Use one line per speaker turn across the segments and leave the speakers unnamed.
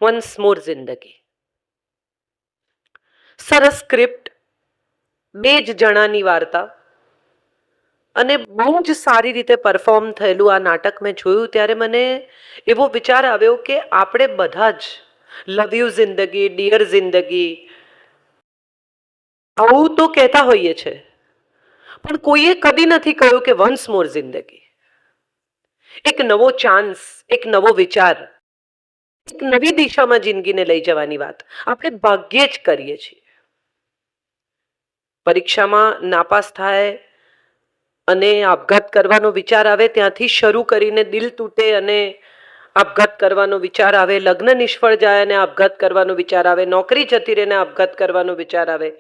Once મોર જિંદગી. સરસ script, બે જ જણાની વાર્તા અને બહુ જ સારી રીતે પરફોર્મ થયેલું આ નાટક મેં જોયું ત્યારે મને એવો વિચાર આવ્યો કે આપણે બધા જ લવ યુ જિંદગી, ડિયર જિંદગી આવું તો કહેતા હોઈએ છે, પણ કોઈએ કદી નથી કહ્યું કે વન્સ મોર જિંદગી. એક નવો ચાન્સ, એક નવો વિચાર, એક નવી દિશામાં જિંદગીને લઈ જવાની વાત આપણે ભાગ્યે જ કરીએ છીએ. પરીક્ષામાં નાપાસ થાય અને આપઘાત કરવાનો વિચાર આવે ત્યાંથી શરૂ કરીને દિલ તૂટે અને આપઘાત કરવાનો વિચાર આવે, લગ્ન નિષ્ફળ જાય અને આપઘાત કરવાનો વિચાર આવે, નોકરી જતી રહીને આપઘાત કરવાનો વિચાર આવે.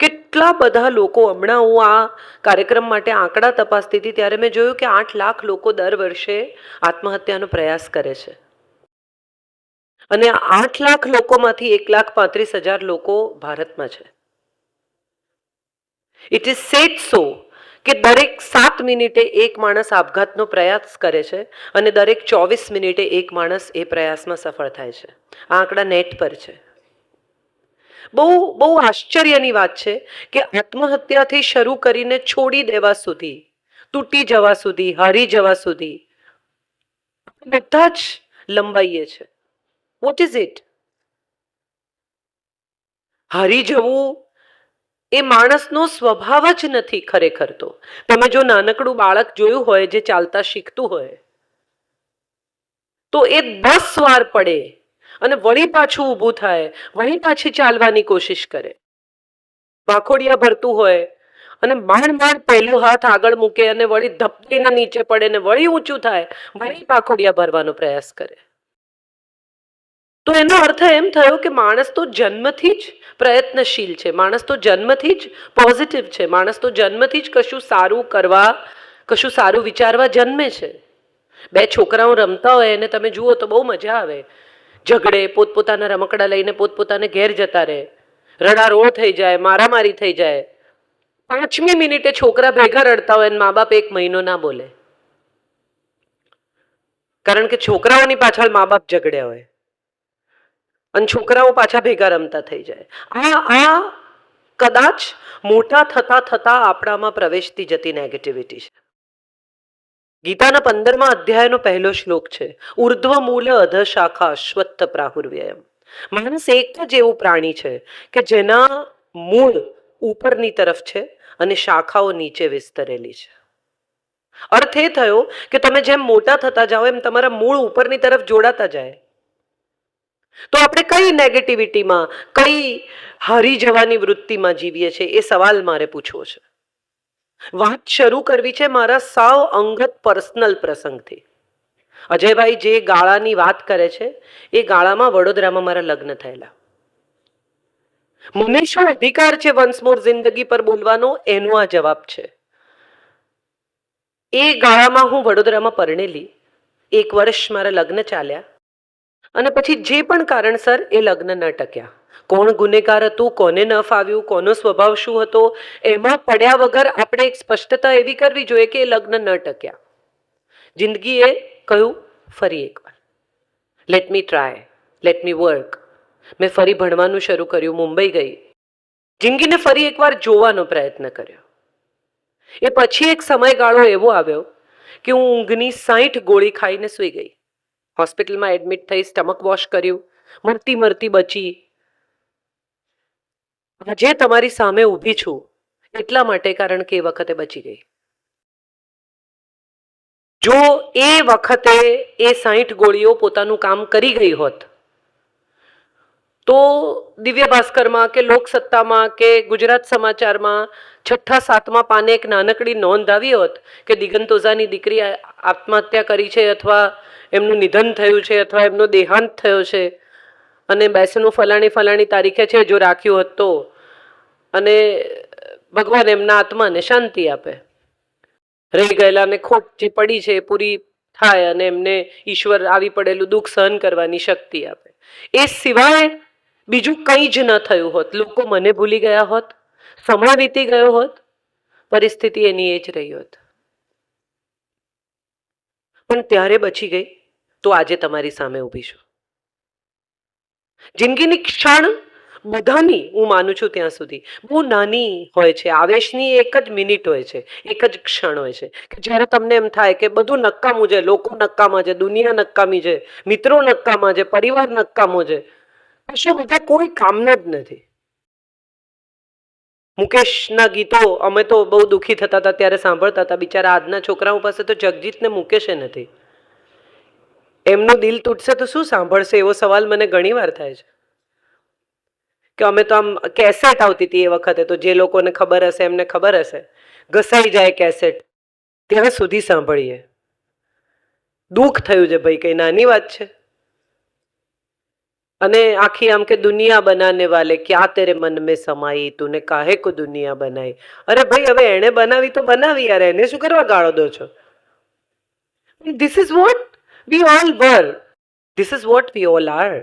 કેટલા બધા લોકો, હમણાં હું આ કાર્યક્રમ માટે આંકડા તપાસતી હતી ત્યારે મેં જોયું કે 8 લાખ લોકો દર વર્ષે આત્મહત્યાનો પ્રયાસ કરે છે અને 8 લાખ લોકોમાંથી 1,35,000 લોકો ભારતમાં છે. ઇટ ઇઝ સેડ સો કે દરેક 7 મિનિટે એક માણસ આપઘાતનો પ્રયાસ કરે છે અને દરેક 24 મિનિટે એક માણસ એ પ્રયાસમાં સફળ થાય છે. આ આંકડા નેટ પર છે. બહુ બહુ આશ્ચર્યની વાત છે કે આત્મહત્યાથી શરૂ કરીને છોડી દેવા સુધી, તૂટી જવા સુધી, હારી જવા સુધી બધા જ લંબાઈએ છે. What is it? હારી જવું એ માણસનો સ્વભાવ જ નથી ખરેખર. તો તમે જો નાનકડું બાળક જોયું હોય જે ચાલતા શીખતું હોય તો એ 10 વાર પડે અને વળી પાછું ઊભું થાય, વળી પાછી ચાલવાની કોશિશ કરે. ભાખોડિયા ભરતું હોય અને માંડ માંડ પહેલો હાથ આગળ મૂકે અને વળી ધપકીને નીચે પડે ને વળી ઊંચું થાય, વળી ભાખોડિયા ભરવાનો પ્રયાસ કરે. તો એનો અર્થ એમ થયો કે માણસ તો જન્મથી જ પ્રયત્નશીલ છે, માણસ તો જન્મથી જ પોઝિટિવ છે, માણસ તો જન્મથી જ કશું સારું કરવા, કશું સારું વિચારવા જન્મે છે. બે છોકરાઓ રમતા હોય અને તમે જુઓ તો બહુ મજા આવે. ઝઘડે, પોતપોતાના રમકડા લઈને પોતપોતાને ઘેર જતા રહે, રડારોળ થઈ જાય, મારામારી થઈ જાય. 5મી મિનિટે છોકરા ભેગા રડતા હોય અને મા બાપ 1 મહિનો ના બોલે, કારણ કે છોકરાઓની પાછળ મા બાપ ઝઘડ્યા હોય અને છોકરાઓ પાછા ભેગા રમતા થઈ જાય. આ કદાચ મોટા થતા થતા આપણામાં પ્રવેશતી જતી નેગેટિવિટી છે. ગીતાના 15મા અધ્યાયનો પહેલો શ્લોક છે, ઉર્ધ્વ મૂલ અધ શાખા અશ્વત્થ પ્રાહુર્વ્યયમ. માણસ એક જ એવું પ્રાણી છે કે જેના મૂળ ઉપરની તરફ છે અને શાખાઓ નીચે વિસ્તરેલી છે. અર્થ એ થયો કે તમે જેમ મોટા થતા જાઓ એમ તમારા મૂળ ઉપરની તરફ જોડાતા જાય. તો આપણે કઈ નેગેટિવિટીમાં, કઈ હારી જવાની વૃત્તિમાં જીવીએ છીએ એ સવાલ મારે પૂછવો છે. વાત શરૂ કરવી છે મારા સાવ અંગત પર્સનલ પ્રસંગથી. અજયભાઈ જે ગાળાની વાત કરે છે એ ગાળામાં વડોદરામાં મારા લગ્ન થયેલા. મને શું અધિકાર છે વન્સ મોર જિંદગી પર બોલવાનો, એનો આ જવાબ છે. એ ગાળામાં હું વડોદરામાં પરણેલી, 1 વર્ષ મારા લગ્ન ચાલ્યા અને પછી જે પણ કારણસર એ લગ્ન ન ટક્યા. કોણ ગુનેગાર હતું, કોને ન ફાવ્યું, કોનો સ્વભાવ શું હતો, એમાં પડ્યા વગર આપણે એક સ્પષ્ટતા એવી કરવી જોઈએ કે એ લગ્ન ન ટક્યા. જિંદગીએ કહ્યું ફરી એકવાર, let me try, let me work. મેં ફરી ભણવાનું શરૂ કર્યું, મુંબઈ ગઈ, જિંદગીને ફરી એકવાર જોવાનો પ્રયત્ન કર્યો. એ પછી એક સમયગાળો એવો આવ્યો કે હું ઊંઘની 60 ગોળી ખાઈને સૂઈ ગઈ. હોસ્પિટલમાં એડમિટ થઈ, સ્ટમક વોશ કર્યું, મરતી મરતી બચી. આજે તમારી સામે ઊભી છું એટલા માટે કારણ કે એ વખતે બચી ગઈ. જો એ વખતે એ 60 ગોળીઓ પોતાનું કામ કરી ગઈ હોત તો દિવ્ય ભાસ્કરમાં કે લોકસત્તામાં કે ગુજરાત સમાચારમાં 6-7મા પાને એક નાનકડી નોંધ આવી હોત કે દિગંત ઓઝાની દીકરી આત્મહત્યા કરી છે અથવા એમનું નિધન થયું છે અથવા એમનો દેહાંત થયો છે અને બેસનું ફલાણી તારીખે છે, જો રાખ્યું હોત તો, અને ભગવાન એમના આત્માને શાંતિ આપે, રહી ગયેલાને ખોટ જે પડી છે એ પૂરી થાય અને એમને ઈશ્વર આવી પડેલું દુઃખ સહન કરવાની શક્તિ આપે. એ સિવાય બીજું કંઈ જ ન થયું હોત, લોકો મને ભૂલી ગયા હોત, સમય વીતી ગયો હોત, પરિસ્થિતિ એની એ જ રહી હોત. પણ ત્યારે બચી ગઈ તો આજે તમારી સામે ઊભી છું. જિંદગીની ક્ષણ બધાની હું માનું છું ત્યાં સુધી બહુ નાની હોય છે. આવેશની એક જ મિનિટ હોય છે, એક જ ક્ષણ હોય છે કે જ્યારે તમને એમ થાય કે બધું નકામું છે, લોકો નકામા છે, દુનિયા નકામી છે, મિત્રો નકામા છે, પરિવાર નકામો છે, કશું બધા કોઈ કામના જ નથી. મુકેશના ગીતો અમે તો બહુ દુઃખી થતા હતા ત્યારે સાંભળતા હતા. બિચારા આજના છોકરાઓ પાસે તો જગજીત ને મુકેશે નથી. એમનું દિલ તૂટશે તો શું સાંભળશે એવો સવાલ મને ઘણી વાર થાય છે. કે અમે તો આમ કેસેટ આવતી હતી એ વખતે, તો જે લોકોને ખબર હશે એમને ખબર હશે, ઘસાઈ જાય કેસેટ ત્યાં સુધી સાંભળીએ. દુઃખ થયું છે ભાઈ, કઈ નાની વાત છે. અને આખી આમ કે દુનિયા બનાને વાલે ક્યાં તેરે મન મેં સમાઈ, તુને કાહે કો દુનિયા બનાઈ. અરે ભાઈ હવે એને બનાવી તો બનાવી યાર, એને શું કરવા ગાળો દો છો? This is what we all were, this is what we all are.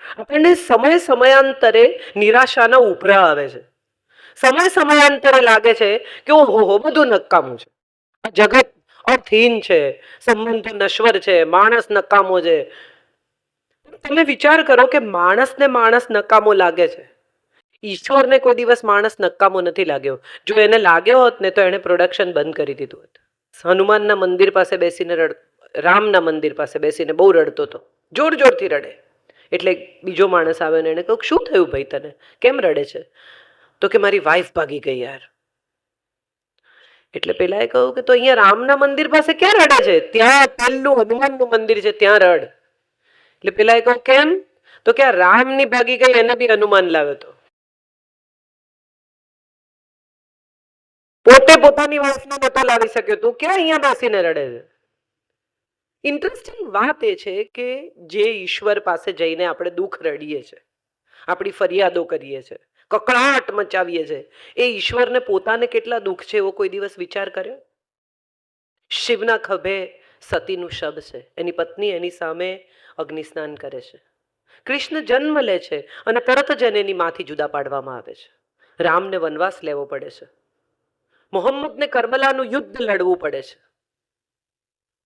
આપણને સમય સમયાંતરે નિરાશાના ઉભરા આવે છે. સમય સમયાંતરે લાગે છે કે ઓહો બધું નકામું છે, આ જગત અર્થહીન છે, સંબંધો નશ્વર છે, માણસ નકામો છે. તમે વિચાર કરો કે માણસને માણસ નકામો લાગે છે, ઈશ્વરને કોઈ દિવસ માણસ નકામો નથી લાગ્યો. જો એને લાગ્યો હોત ને તો એને પ્રોડક્શન બંધ કરી દીધું હોત. હનુમાનના મંદિર પાસે બેસીને રામના મંદિર પાસે બેસીને બહુ રડતો હતો, જોર જોરથી રડે. એટલે બીજો માણસ આવ્યો ને એને કહ્યું શું થયું ભાઈ તને, કેમ રડે છે? તો કે મારી વાઈફ ભાગી ગઈ યાર. એટલે પેલા એ કહ્યું કે તો અહીંયા રામના મંદિર પાસે ક્યાં રડે છે? ત્યાં પેલું હનુમાનનું મંદિર છે ત્યાં રડ. એટલે પેલા એ કહ્યું કેમ? તો કે આ રામની ભાગી ગઈ એને બી હનુમાન લાવ્યો હતો. પોતે પોતાની વાઈફને નતો લાવી શક્યો, તું ક્યાં અહીંયા બેસીને રડે છે? ઇન્ટરેસ્ટિંગ વાત એ છે કે જે ઈશ્વર પાસે જઈને આપણે દુઃખ રડીએ છીએ, આપણી ફરિયાદો કરીએ છીએ, કકળાટ મચાવીએ છીએ, એ ઈશ્વરને પોતાને કેટલા દુઃખ છે એવો કોઈ દિવસ વિચાર કર્યો? શિવના ખભે સતીનું શબ છે, એની પત્ની એની સામે અગ્નિ સ્નાન કરે છે. કૃષ્ણ જન્મ લે છે અને તરત જ એને એની માંથી જુદા પાડવામાં આવે છે. રામને વનવાસ લેવો પડે છે. મોહમ્મદને કરબલાનું યુદ્ધ લડવું પડે છે.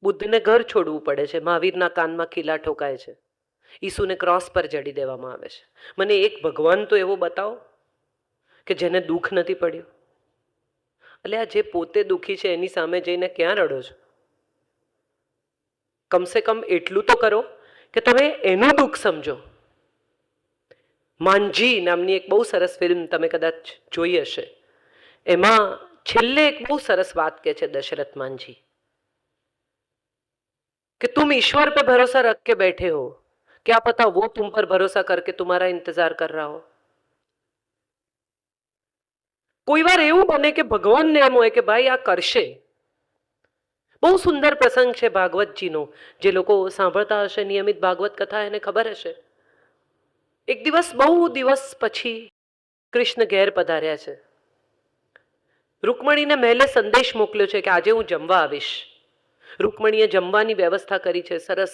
બુદ્ધને ઘર છોડવું પડે છે. મહાવીરના કાનમાં ખીલા ઠોકાય છે. ઈસુને ક્રોસ પર જડી દેવામાં આવે છે. મને એક ભગવાન તો એવો બતાવો કે જેને દુઃખ નથી પડ્યું. એટલે આ જે પોતે દુઃખી છે એની સામે જઈને ક્યાં રડો છો? કમસે કમ એટલું તો કરો કે તમે એનું દુઃખ સમજો. માંજી નામની એક બહુ સરસ ફિલ્મ તમે કદાચ જોઈ હશે. એમાં છેલ્લે એક બહુ સરસ વાત કહે છે દશરથ માંજી कि तुम ईश्वर पे भरोसा रख के बैठे हो, क्या पता वो तुम पर भरोसा करके तुम्हारा इंतजार कर रहा हो. કોઈ વાર એવું બને કે ભગવાનને એમ હોય કે ભાઈ આ કરશે. બહુ સુંદર પ્રસંગ છે ભાગવતજીનો. જે લોકો સાંભળતા હશે નિયમિત ભાગવત કથા એને ખબર હશે. એક દિવસ બહુ દિવસ પછી કૃષ્ણ ઘેર પધાર્યા છે. રૂકમણીને મહેલે સંદેશ મોકલ્યો છે કે આજે હું જમવા આવીશ. રૂકમણીએ જમવાની વ્યવસ્થા કરી છે, સરસ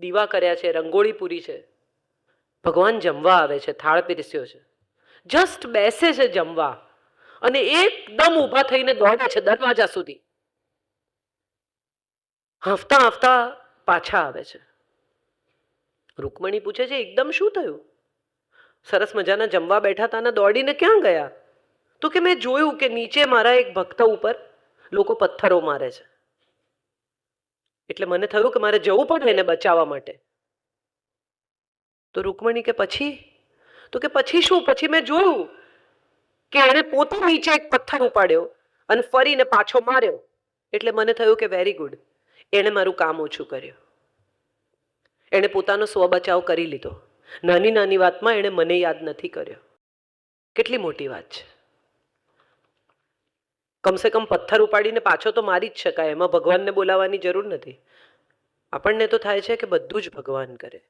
દીવા કર્યા છે, રંગોળી પૂરી છે. ભગવાન જમવા આવે છે, થાળ પીરસ્યો છે. જસ્ટ બેસે છે જમવા અને એકદમ ઊભા થઈને દોડે છે દરવાજા સુધી. હાંફતા હાંફતા પાછા આવે છે. રૂકમણી પૂછે છે એકદમ શું થયું? સરસ મજાના જમવા બેઠા હતા ને દોડીને ક્યાં ગયા? તો કે મેં જોયું કે નીચે મારા એક ભક્ત ઉપર લોકો પથ્થરો મારે છે, એટલે મને થયું કે મારે જવું પડે એને બચાવવા માટે. તો રૂકમણી કે પછી? તો કે પછી શું? પછી મેં જોયું કે એણે પોતે નીચે એક પથ્થર ઉપાડ્યો અને ફરીને પાછો માર્યો, એટલે મને થયું કે વેરી ગુડ, એણે મારું કામ ઓછું કર્યું. એણે પોતાનો સ્વ બચાવ કરી લીધો. નાની નાની વાતમાં એણે મને યાદ નથી કર્યો. કેટલી મોટી વાત છે. કમસે કમ પથ્થર ઉપાડીને પાછો તો મારી જ શકાય, એમાં ભગવાનને બોલાવવાની જરૂર નથી. આપણને તો થાય છે કે બધું જ ભગવાન કરે.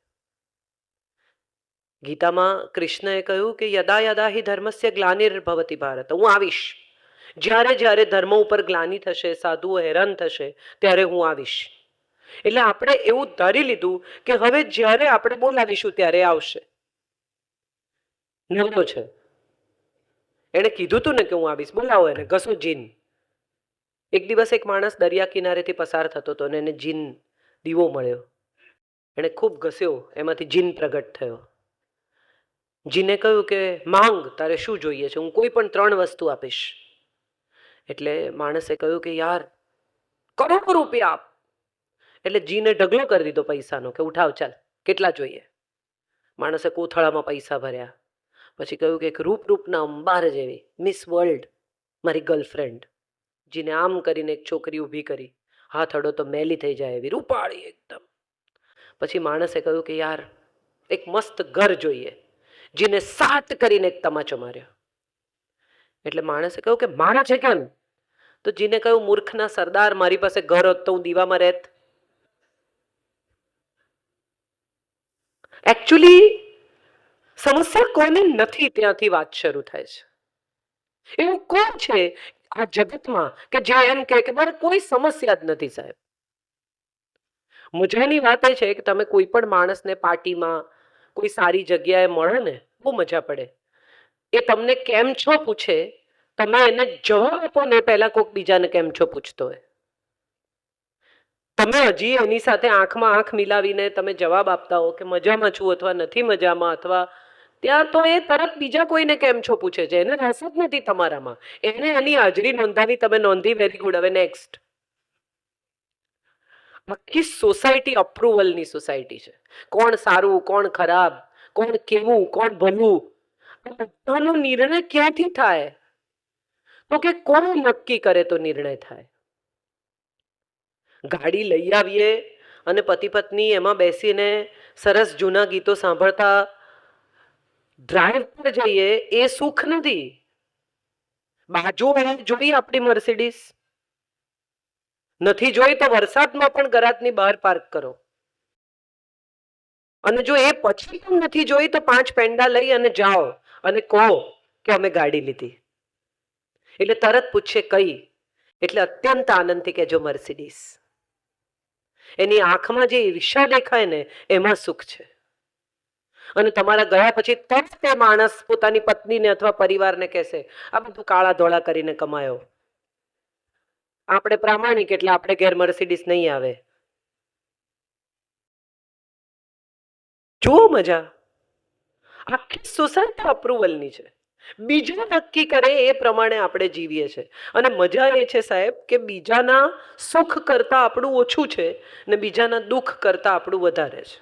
ગીતામાં કૃષ્ણએ કહ્યું કે યદા યદા હિ ધર્મસ્ય ગ્લાનિર્ભવતિ ભારત, હું આવીશ. જ્યારે જ્યારે ધર્મ ઉપર ગ્લાનિ થશે, સાધુઓ હેરાન થશે, ત્યારે હું આવીશ. એટલે આપણે એવું ધારી લીધું કે હવે જ્યારે આપણે બોલાવીશું ત્યારે આવશે. નવરો છે, એણે કીધું તું ને કે હું આવીશ, બોલાવો એને, ઘસો જીન. એક દિવસ એક માણસ દરિયા કિનારેથી પસાર થતો હતો અને એને જીન દીવો મળ્યો. એણે ખૂબ ઘસ્યો, એમાંથી જીન પ્રગટ થયો. જીને કહ્યું કે માંગ, તારે શું જોઈએ છે, હું કોઈ પણ 3 વસ્તુ આપીશ. એટલે માણસે કહ્યું કે યાર કરોડો રૂપિયા આપ. એટલે જીને ઢગલો કરી દીધો પૈસાનો કે ઉઠાવ ચાલ, કેટલા જોઈએ. માણસે કોથળામાં પૈસા ભર્યા. પછી કહ્યું કે એક રૂપના અંબાર જેવી મિસ વર્લ્ડ મારી ગર્લફ્રેન્ડ. જીને આમ કરીને એક છોકરી ઊભી કરી, હાથ અડો તો મેલી થઈ જાય એવી રૂપાળી એકદમ. પછી માણસે કહ્યું કે યાર એક મસ્ત ઘર જોઈએ. જીને 7 કરીને એક તમાચો માર્યો. એટલે માણસે કહ્યું કે મારા છે કેમ? તો જીને કહ્યું મૂર્ખના સરદાર, મારી પાસે ઘર હોત તો હું દીવામાં રહેત. એકચ્યુઅલી સમસ્યા કોને નથી ત્યાંથી વાત શરૂ થાય છે. એવું કોણ છે આ જગતમાં કે જે એમ કહે કે મારે કોઈ સમસ્યા જ નથી સાહેબ? મજાની વાત એ છે કે તમે કોઈ પણ માણસને પાર્ટીમાં કોઈ સારી જગ્યાએ મળે ને, બહુ મજા પડે. એ તમને કેમ છો પૂછે, તમે એને જવાબ આપો ને પહેલા કોઈક બીજાને કેમ છો પૂછતો હોય. તમે હજી એની સાથે આંખમાં આંખ મિલાવીને તમે જવાબ આપતા હો કે મજામાં છું અથવા નથી મજામાં, અથવા ત્યાં તો એ તરત બીજા કોઈને કેમ છો પૂછે છે. એને રસ જ નથી તમારામાં. એને એની હાજરી નોંધાવી, તમે નોંધી, વેરી ગુડ, હવે નેક્સ્ટ. આખી સોસાયટી અપ્રુવલની સોસાયટી છે. કોણ સારું, કોણ ખરાબ, કોણ કેવું, કોણ ભલું, આ બધાનો નિર્ણય ક્યાંથી થાય? તો કે કોણ નક્કી કરે તો નિર્ણય થાય? ગાડી લઈ આવીએ અને પતિ પત્ની એમાં બેસીને સરસ જૂના ગીતો સાંભળતા ડ્રાઈવ પર જઈએ, એ સુખ નથી. બાજુ જોઈ આપણી મર્સિડીઝ નથી જોઈ તો વરસાદમાં પણ ગરાજની બહાર પાર્ક કરો. અને જો એ પછી પણ નથી જોઈ તો 5 પેંડા લઈ અને જાઓ અને કહો કે અમે ગાડી લીધી. એટલે તરત પૂછે કઈ? એટલે અત્યંત આનંદથી કહેજો મર્સિડીઝ. એની આંખમાં જે ઈર્ષા દેખાય ને એમાં સુખ છે. અને તમારા ગયા પછી તરત તે માણસ પોતાની પત્નીને અથવા પરિવારને કહેશે આ બધું કાળા ધોળા કરીને કમાયો. આપણે પ્રામાણિક એટલે આપણે ઘેર મર્સિડીઝ નહીં આવે. જુઓ મજા, આખી સોસાયટી અપ્રુવલની છે. બીજા નક્કી કરે એ પ્રમાણે આપણે જીવીએ છીએ. અને મજા એ છે સાહેબ કે બીજાના સુખ કરતા આપણું ઓછું છે ને બીજાના દુઃખ કરતા આપણું વધારે છે.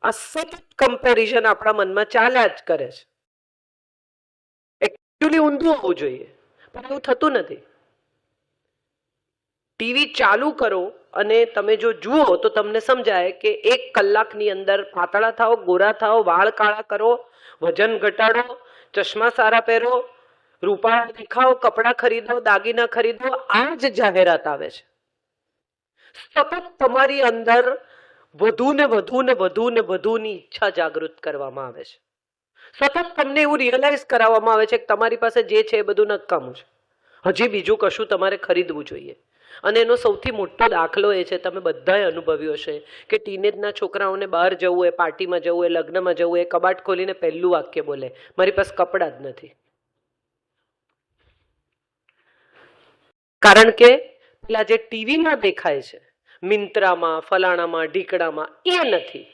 આ સતત કમ્પેરિઝન આપણા મનમાં ચાલ્યા જ કરે છે. એકચ્યુઅલી ઊંધું હોવું જોઈએ પણ એવું થતું નથી. ટીવી ચાલુ કરો અને તમે જો જુઓ તો તમને સમજાય કે 1 કલાકની અંદર પાતળા થાઓ, ગોરા થાઓ, વાળ કાળા કરો, વજન ઘટાડો, ચશ્મા સારા પહેરો, રૂપાળા દેખાઓ, કપડાં ખરીદો, દાગીના ખરીદો, આ જ જાહેરાત આવે છે. સતત તમારી અંદર વધુ ને વધુ ને વધુ ને વધુની ઈચ્છા જાગૃત કરવામાં આવે છે. સતત તમને એવું રિયલાઇઝ કરાવવામાં આવે છે કે તમારી પાસે જે છે એ બધું નકામું છે. હજી બીજું કશું તમારે ખરીદવું જોઈએ. અને એનો સૌથી મોટો દાખલો એ છે, તમે બધાએ અનુભવ્યો હશે કે ટીનેજના છોકરાઓને બહાર જવું હોય, પાર્ટીમાં જવું હોય, લગ્નમાં જવું હોય, કબાટ ખોલીને પહેલું વાક્ય બોલે મારી પાસે કપડાં જ નથી. કારણ કે પેલા જે ટીવીમાં દેખાય છે, મિંત્રામાં, ફલાણામાં, ઢીકડામાં, એ નથી.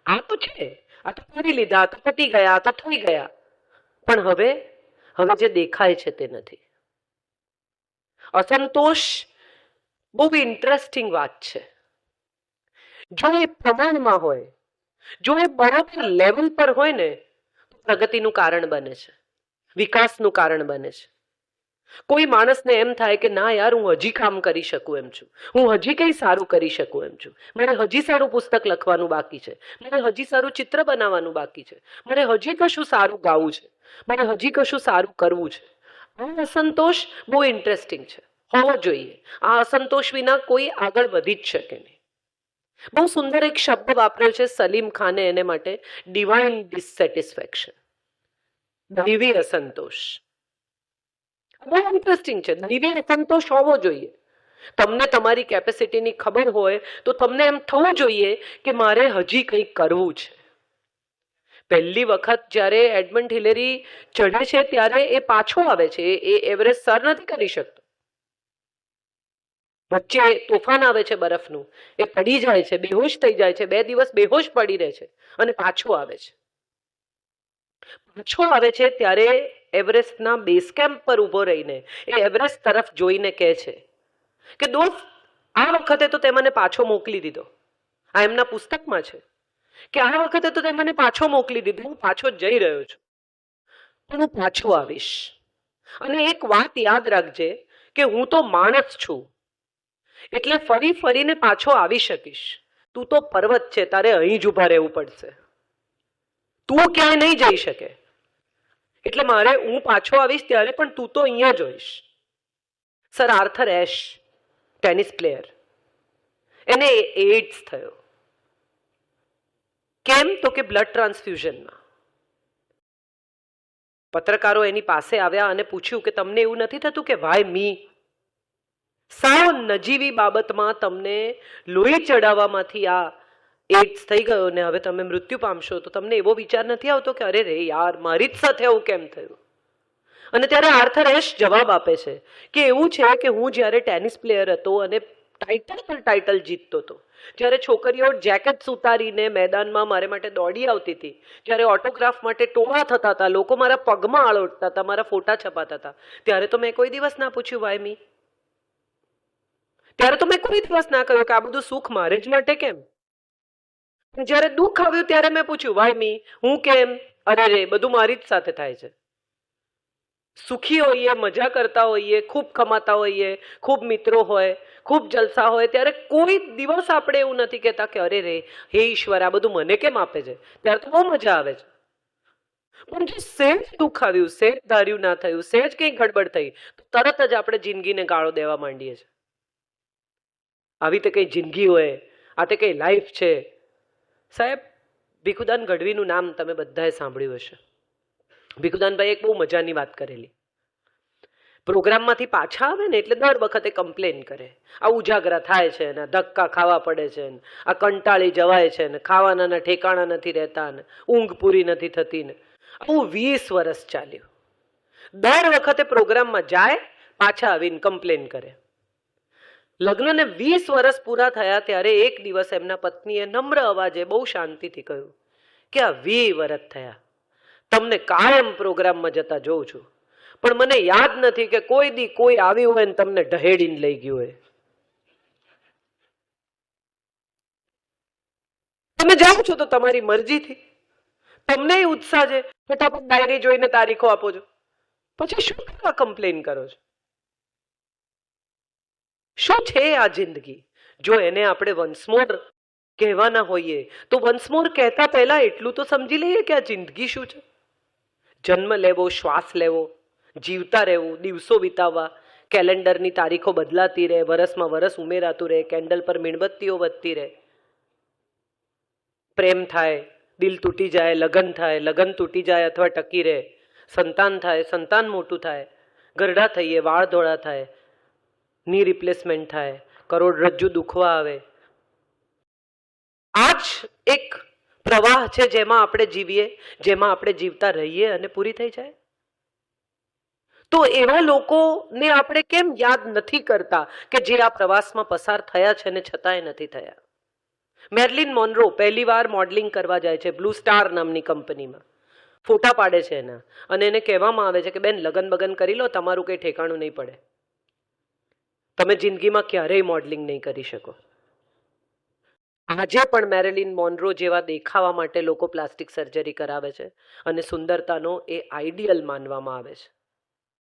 આ તો છે, આ તો કરી લીધા, આ તો પતી ગયા, આ તો થઈ ગયા. પણ હવે જે દેખાય છે તે નથી. અસંતોષ બહુ ઇન્ટરેસ્ટિંગ વાત છે. જો એ પ્રમાણમાં હોય, જો એ બરાબર લેવલ પર હોય ને તો પ્રગતિનું કારણ બને છે, વિકાસનું કારણ બને છે. કોઈ માણસને એમ થાય કે ના યાર હું હજી કામ કરી શકું એમ છું, હું હજી કંઈ સારું કરી શકું એમ છું, મારે હજી સારું પુસ્તક લખવાનું બાકી છે, મારે હજી સારું ચિત્ર બનાવવાનું બાકી છે, મારે હજી કશું સારું ગાવું છે, મારે હજી કશું સારું કરવું છે. આ અસંતોષ બહુ ઇન્ટરેસ્ટિંગ છે, હોવો જોઈએ. આ અસંતોષ વિના કોઈ આગળ વધી જ શકે નહીં. બહુ સુંદર એક શબ્દ વાપર્યો છે સલીમ ખાને એને માટે, ડિવાઇન ડિસસેટિસ્ફેક્શન, દૈવી અસંતોષ. બહુ ઇન્ટરેસ્ટિંગ છે. દૈવી અસંતોષ હોવો જોઈએ. તમને તમારી કેપેસિટીની ખબર હોય તો તમને એમ થવું જોઈએ કે મારે હજી કંઈક કરવું છે. પહેલી વખત જ્યારે એડમંડ હિલેરી ચઢે છે ત્યારે એ પાછો આવે છે, એ એવરેસ્ટ સર નથી કરી શકતો. વચ્ચે તોફાન આવે છે બરફનું, એ પડી જાય છે, બેહોશ થઈ જાય છે, 2 દિવસ બેહોશ પડી રહે છે અને પાછો આવે છે. પાછો આવે છે ત્યારે એવરેસ્ટના બેઝ કેમ્પ પર ઊભો રહીને એ એવરેસ્ટ તરફ જોઈને કહે છે કે દોસ્ત, આ વખતે તો તે મને પાછો મોકલી દીધો. આ એમના પુસ્તકમાં છે કે આ વખતે તો તે મને પાછો મોકલી દીધો, હું પાછો જઈ રહ્યો છું, પણ હું પાછો આવીશ. અને એક વાત યાદ રાખજે કે હું તો માણસ છું, એટલે ફરી ફરીને પાછો આવી શકીશ. તું તો પર્વત છે, તારે અહીં જ ઊભા રહેવું પડશે, તું ક્યાંય નહીં જઈ શકે. એટલે મારે હું પાછો આવીશ ત્યારે પણ તું તો અહીંયા જ હોઈશ. Sir Arthur ash, tennis player, એને એઇડ્સ થયો. કેમ? તો કે બ્લડ ટ્રાન્સફ્યુઝનમાં. પત્રકારો એની પાસે આવ્યા અને પૂછ્યું કે તમને એવું નથી થતું કે વાય મી? સાવ નજીવી બાબતમાં તમને લોહી ચડાવવામાંથી આ એઇડ્સ થઈ ગયો ને હવે તમે મૃત્યુ પામશો, તો તમને એવો વિચાર નથી આવતો કે અરે રે યાર, મારી જ સાથે આવું કેમ થયું? અને ત્યારે આર્થર એશ જવાબ આપે છે કે એવું છે કે હું જ્યારે ટેનિસ પ્લેયર હતો અને ટાઇટલ પર ટાઇટલ જીતતો હતો, જ્યારે છોકરીઓ જેકેટ્સ ઉતારીને મેદાનમાં મારે માટે દોડી આવતી હતી, જ્યારે ઓટોગ્રાફ માટે ટોળા થતા હતા, લોકો મારા પગમાં આળોટતા હતા, મારા ફોટા છપાતા હતા, ત્યારે તો મેં કોઈ દિવસ ના પૂછ્યું વાય મી. ત્યારે તો મેં કોઈ દિવસ ના કહ્યું કે આ બધું સુખ મારે જ માટે કેમ. જ્યારે દુઃખ આવ્યું ત્યારે મેં પૂછ્યું વાય મી, હું કેમ? અરે રે, બધું મારી જ સાથે થાય છે. સુખી હોઈએ, મજા કરતા હોઈએ, ખૂબ કમાતા હોઈએ, ખૂબ મિત્રો હોય, ખૂબ જલસા હોય, ત્યારે કોઈ દિવસ આપણે એવું નથી કહેતા કે અરે રે હે ઈશ્વર, આ બધું મને કેમ આપે છે? ત્યારે તો બહુ મજા આવે છે. પણ જો સહેજ દુઃખ આવ્યું, સહેજ ધાર્યું ના થયું, સહેજ કંઈ ગડબડ થઈ, તો તરત જ આપણે જિંદગીને ગાળો દેવા માંડીએ છીએ. આવી તો કઈ જિંદગી હોય, આ તો કઈ લાઈફ છે. સાહેબ, ભીખુદાન ગઢવીનું નામ તમે બધાએ સાંભળ્યું હશે. ભીખુદાનભાઈ એક બહુ મજાની વાત કરેલી. પ્રોગ્રામમાંથી પાછા આવે ને એટલે દર વખતે કમ્પ્લેન કરે, આ ઉજાગરા થાય છે ને, ધક્કા ખાવા પડે છે ને, આ કંટાળી જવાય છે ને, ખાવાના ઠેકાણા નથી રહેતા ને, ઊંઘ પૂરી નથી થતી ને. આવું 20 વર્ષ ચાલ્યું. દર વખતે પ્રોગ્રામમાં જાય, પાછા આવીને કમ્પ્લેન કરે. લગ્નને 20 વર્ષ પૂરા થયા ત્યારે એક દિવસ એમના પત્નીએ નમ્ર અવાજે બહુ શાંતિથી કહ્યું કે આ 20 વર્ષ થયા, તમને કાયમ પ્રોગ્રામમાં જતા જોઉં છું, પણ મને યાદ નથી કે કોઈ દી કોઈ આવ્યું હોય ને તમને ઢહેડીને લઈ ગયું હોય. તમે જાઓ છો તો તમારી મરજીથી, તમને ઉત્સાહ છે, ફટાફટ ડાયરી જોઈને તારીખો આપો છો, પછી શું કરવા કમ્પ્લેન કરો છો? શું છે આ જિંદગી? જો એને આપણે વન્સ મોર કહેવાના હોઈએ તો વન્સ મોર કહેતા પહેલા એટલું તો સમજી લઈએ કે આ જિંદગી શું છે. જન્મ લેવો, શ્વાસ લેવો, જીવતા રહેવું, દિવસો વિતાવવા, કેલેન્ડરની તારીખો બદલાતી રહે, વરસમાં વરસ ઉમેરાતું રહે, કેન્ડલ પર મીણબત્તીઓ વધતી રહે, પ્રેમ થાય, દિલ તૂટી જાય, લગ્ન થાય, લગ્ન તૂટી જાય અથવા ટકી રહે, સંતાન થાય, સંતાન મોટું થાય, ગરડા થઈએ, વાળ ધોળા થાય, ની રિપ્લેસમેન્ટ થાય, કરોડરજ્જુ દુખવા આવે. આ જ એક પ્રવાહ છે જેમાં આપણે જીવીએ, જેમાં આપણે જીવતા રહીએ અને પૂરી થઈ જાય. તો એવા લોકોને આપણે કેમ યાદ નથી કરતા કે જે આ પ્રવાસમાં પસાર થયા છે ને છતાંય નથી થયા? મેર્લિન મોનરો પહેલી વાર મોડલિંગ કરવા જાય છે બ્લુ સ્ટાર નામની કંપનીમાં, ફોટા પાડે છે એના, અને એને કહેવામાં આવે છે કે બેન લગન બગન કરી લો, તમારું કંઈ ઠેકાણું નહીં પડે, તમે જિંદગીમાં ક્યારેય મોડલિંગ નહીં કરી શકો. આજે પણ મેરિલિન મોનરો જેવા દેખાવા માટે લોકો પ્લાસ્ટિક સર્જરી કરાવે છે અને સુંદરતાનો એ આઈડિયલ માનવામાં આવે છે.